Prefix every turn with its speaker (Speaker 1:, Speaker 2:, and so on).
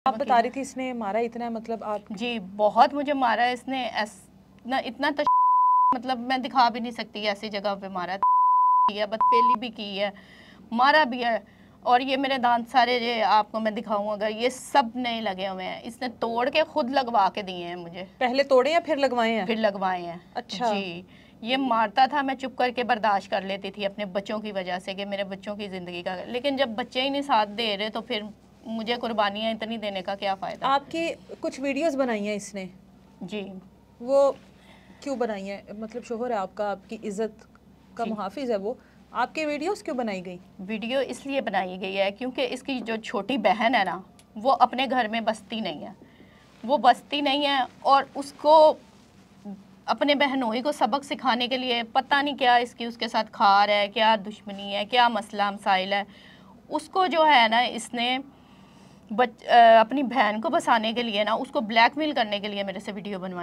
Speaker 1: आप बता रही थी इसने मारा इतना, मतलब आप?
Speaker 2: जी बहुत मुझे मारा है इसने, इतना तो मतलब मैं दिखा भी नहीं सकती ऐसी जगह पे मारा है, बदफेली भी की है, मारा भी है। और ये मेरे दांत सारे ये आपको मैं दिखाऊं अगर, ये सब नए लगे हुए हैं, इसने तोड़ के खुद लगवा के दिए हैं मुझे।
Speaker 1: पहले तोड़े या फिर लगवाए हैं?
Speaker 2: फिर लगवाए हैं।
Speaker 1: अच्छा
Speaker 2: जी ये मारता था, मैं चुप करके बर्दाश्त कर लेती थी अपने बच्चों की वजह से कि मेरे बच्चों की ज़िंदगी का, लेकिन जब बच्चे ही नहीं साथ दे रहे तो फिर मुझे कुर्बानियाँ इतनी देने का क्या फ़ायदा।
Speaker 1: आपकी कुछ वीडियोस बनाई हैं इसने?
Speaker 2: जी
Speaker 1: वो क्यों बनाई हैं? मतलब शोहर है आपका, आपकी इज्जत का मुहाफिज है वो, आपके वीडियोस क्यों बनाई गई?
Speaker 2: वीडियो इसलिए बनाई गई है क्योंकि इसकी जो छोटी बहन है ना, वो अपने घर में बसती नहीं है, वो बसती नहीं है, और उसको अपने बहनोई को सबक सिखाने के लिए पता नहीं क्या इसकी उसके साथ खार है, क्या दुश्मनी है, क्या मसला मसाइल है, उसको जो है ना इसने अपनी बहन को बसाने के लिए ना, उसको ब्लैकमेल करने के लिए मेरे से वीडियो बनवाई।